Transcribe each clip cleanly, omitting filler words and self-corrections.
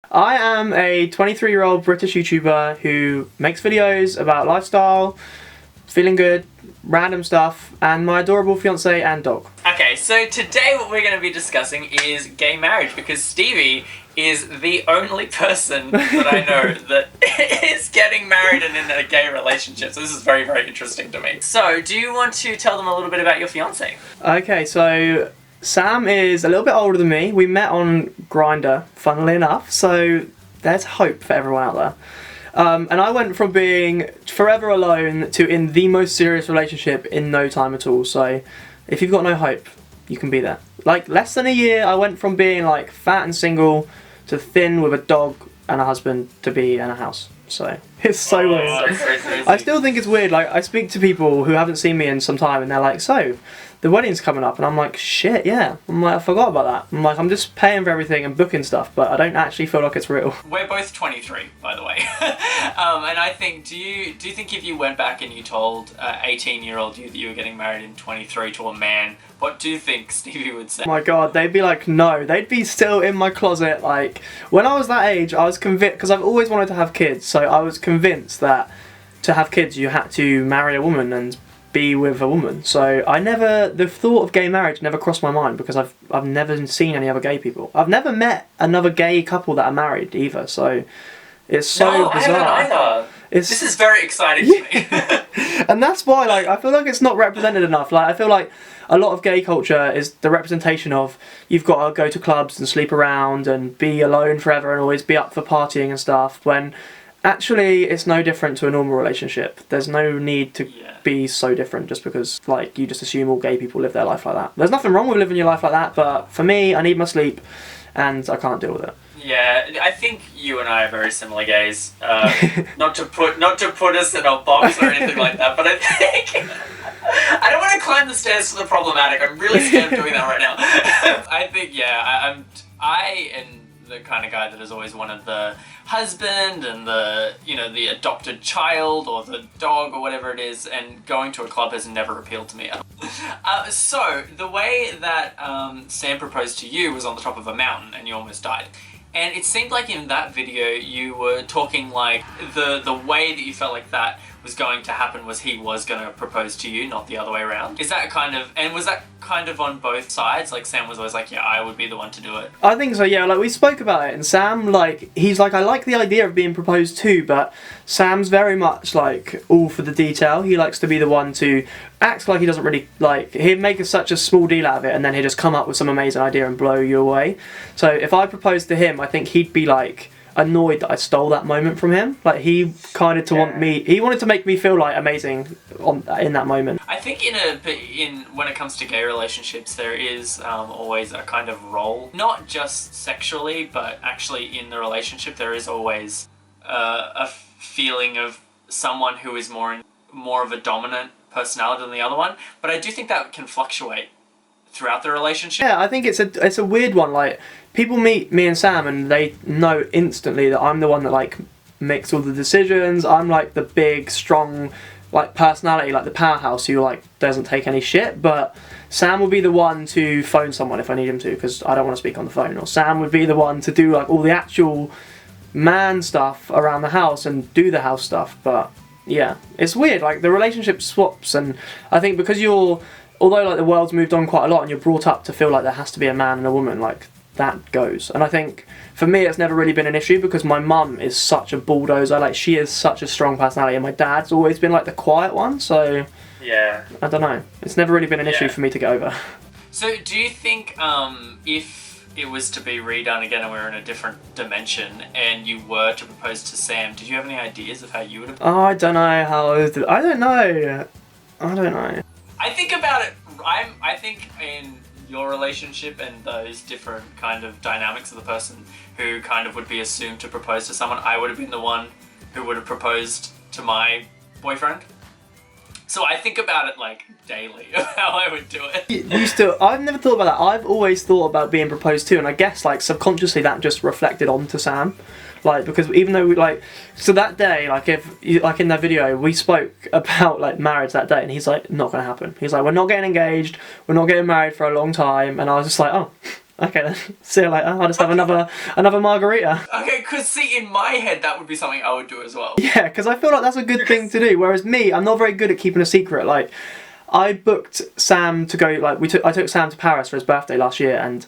I am a 23-year-old British YouTuber who makes videos about lifestyle, feeling good, random stuff, and my adorable fiance and dog. Okay, so today what we're going to be discussing is gay marriage, because Stevie is the only person that I know that is getting married and in a gay relationship. So this is very, very interesting to me. So, do you want to tell them a little bit about your fiance? Okay, so Sam is a little bit older than me. We met on Grindr, funnily enough, so there's hope for everyone out there. And I went from being forever alone to in the most serious relationship in no time at all. So if you've got no hope, you can be there. Like, less than a year, I went from being like fat and single to thin with a dog and a husband to be in a house. So it's so weird. I still think it's weird. Like, I speak to people who haven't seen me in some time and they're like, so the wedding's coming up, and I'm like, shit, yeah. I'm like, I forgot about that. I'm like, I'm just paying for everything and booking stuff, but I don't actually feel like it's real. We're both 23, by the way. And I think, do you think if you went back and you told 18-year-old you that you were getting married in 23 to a man, what do you think Stevie would say? Oh my god, they'd be like, no. They'd be still in my closet. Like, when I was that age, I was convinced, because I've always wanted to have kids, so I was convinced that to have kids you had to marry a woman and be with a woman. So the thought of gay marriage never crossed my mind, because I've never seen any other gay people. I've never met another gay couple that are married either, so it's so bizarre. I haven't either. This is very exciting to me. And that's why, like, I feel like it's not represented enough. Like, I feel like a lot of gay culture is the representation of you've got to go to clubs and sleep around and be alone forever and always be up for partying and stuff, when actually it's no different to a normal relationship. There's no need to be so different just because, like, you just assume all gay people live their life like that. There's nothing wrong with living your life like that, but for me, I need my sleep and I can't deal with it. Yeah, I think you and I are very similar gays. Not to put us in a box or anything like that, but I think I don't want to climb the stairs to the problematic. I'm really scared of doing that right now. I think I am the kind of guy that has always wanted the husband and the adopted child or the dog or whatever it is, and going to a club has never appealed to me. So the way that Sam proposed to you was on the top of a mountain and you almost died. And it seemed like in that video you were talking like the way that you felt like that was going to happen was he was going to propose to you, not the other way around. Was that kind of on both sides? Like, Sam was always like, yeah, I would be the one to do it. I think so, yeah. Like, we spoke about it, and Sam, like, he's like, I like the idea of being proposed to, but Sam's very much, like, all for the detail. He likes to be the one to act like he doesn't really, like, he'd make such a small deal out of it, and then he'd just come up with some amazing idea and blow you away. So if I proposed to him, I think he'd be, like, annoyed that I stole that moment from him. Like, he kind of he wanted to make me feel like amazing in that moment. I think when it comes to gay relationships, there is always a kind of role, not just sexually, but actually in the relationship there is always a feeling of someone who is more of a dominant personality than the other one. But I do think that can fluctuate throughout the relationship. Yeah, I think it's a weird one. Like, people meet me and Sam and they know instantly that I'm the one that, like, makes all the decisions. I'm like the big, strong, like, personality, like the powerhouse who, like, doesn't take any shit. But Sam will be the one to phone someone if I need him to, because I don't want to speak on the phone. Or Sam would be the one to do, like, all the actual man stuff around the house and do the house stuff. But yeah, it's weird. Like, the relationship swaps, and I think because although, like, the world's moved on quite a lot and you're brought up to feel like there has to be a man and a woman, like, that goes. And I think for me it's never really been an issue because my mum is such a bulldozer. Like, she is such a strong personality, and my dad's always been like the quiet one, so yeah, I don't know, it's never really been an issue for me to get over. So do you think if it was to be redone again and we were in a different dimension and you were to propose to Sam, did you have any ideas of how you would have... I don't know. I think about it, I think in your relationship and those different kind of dynamics of the person who kind of would be assumed to propose to someone, I would have been the one who would have proposed to my boyfriend. So I think about it, like, daily, how I would do it. I've never thought about that. I've always thought about being proposed to, and I guess, like, subconsciously that just reflected onto Sam. Like, because even though we, like, so that day, like, like, in that video, we spoke about, like, marriage that day, and he's like, not gonna happen. He's like, we're not getting engaged, we're not getting married for a long time, and I was just like, oh, Okay then, see you later. I'll just have another margarita. Okay, because see, in my head, that would be something I would do as well. Yeah, because I feel like that's a good thing to do. Whereas me, I'm not very good at keeping a secret. Like, I booked Sam to go. Like, I took Sam to Paris for his birthday last year, and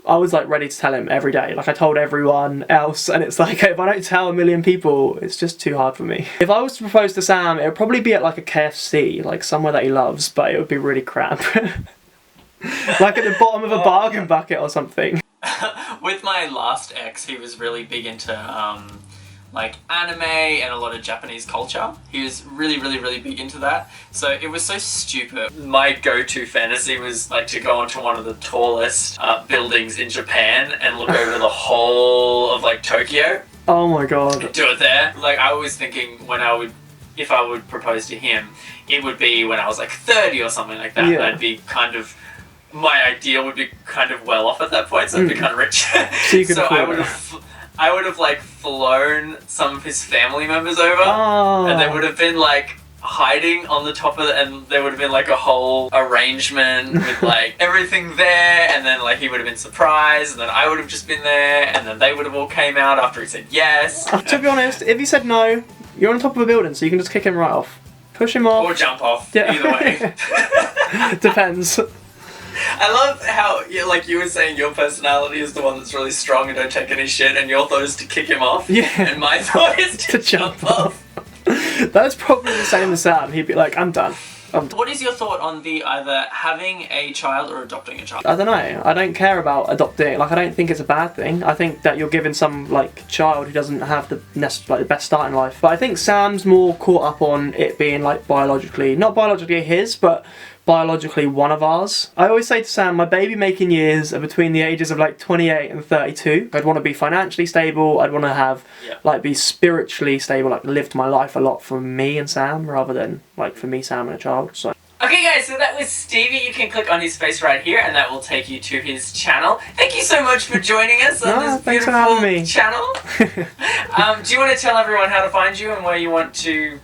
I was like ready to tell him every day. Like, I told everyone else, and it's like if I don't tell a million people, it's just too hard for me. If I was to propose to Sam, it would probably be at like a KFC, like somewhere that he loves, but it would be really crap. Like at the bottom of a bargain bucket or something. With my last ex, he was really big into like anime and a lot of Japanese culture. He was really, really, really big into that. So it was so stupid. My go-to fantasy was like to go onto one of the tallest buildings in Japan and look over the whole of like Tokyo. Oh my god. Do it there. Like I was thinking if I would propose to him, it would be when I was like 30 or something like that. Yeah. I'd be kind of, my ideal would be kind of well off at that point, so I'd be kind of rich. So you could so afford I would have like flown some of his family members over, Oh. and they would have been like hiding on the top of it, and there would have been like a whole arrangement with like everything there, and then like he would have been surprised, and then I would have just been there, and then they would have all came out after he said yes. To be honest, if he said no, you're on top of a building, so you can just kick him right off. Push him off. Or jump off, Yeah. either way. Depends. I love how, like you were saying, your personality is the one that's really strong and don't take any shit, and your thought is to kick him off. Yeah. And my thought is to jump off. That's probably the same as Sam. He'd be like, I'm done. What is your thought on the either having a child or adopting a child? I don't know. I don't care about adopting. Like, I don't think it's a bad thing. I think that you're giving some like child who doesn't have the best start in life. But I think Sam's more caught up on it being like not biologically his, but biologically one of ours. I always say to Sam, my baby making years are between the ages of like 28 and 32. I'd want to be financially stable. I'd want to have like be spiritually stable, like lived my life a lot for me and Sam rather than like for me, Sam and a child. So. Okay guys, so that was Stevie. You can click on his face right here and that will take you to his channel. Thank you so much for joining us on this thanks for beautiful having me. channel. Do you want to tell everyone how to find you and where you want to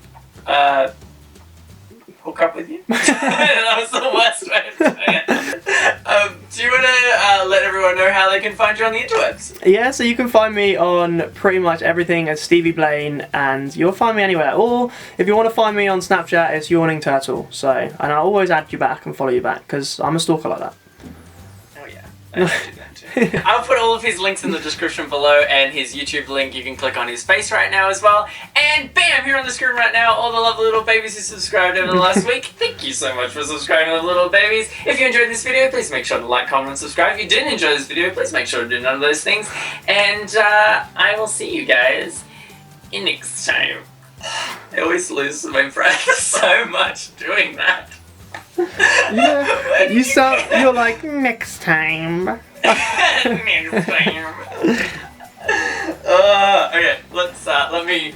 hook up with you? That was the worst way of saying it. Do you want to let everyone know how they can find you on the interwebs? Yeah, so you can find me on pretty much everything as Stevie Blaine, and you'll find me anywhere. Or if you want to find me on Snapchat, it's Yawning Turtle. So, and I'll always add you back and follow you back because I'm a stalker like that. Oh yeah, I do that too. I'll put all of his links in the description below, and his YouTube link. You can click on his face right now as well. And bam, here on the screen right now, all the lovely little babies who subscribed over the last week. Thank you so much for subscribing, lovely little babies. If you enjoyed this video, please make sure to like, comment, and subscribe. If you didn't enjoy this video, please make sure to do none of those things. And I will see you guys in next time. I always lose my breath so much doing that. Yeah, you're like, next time. Next time. Okay, let me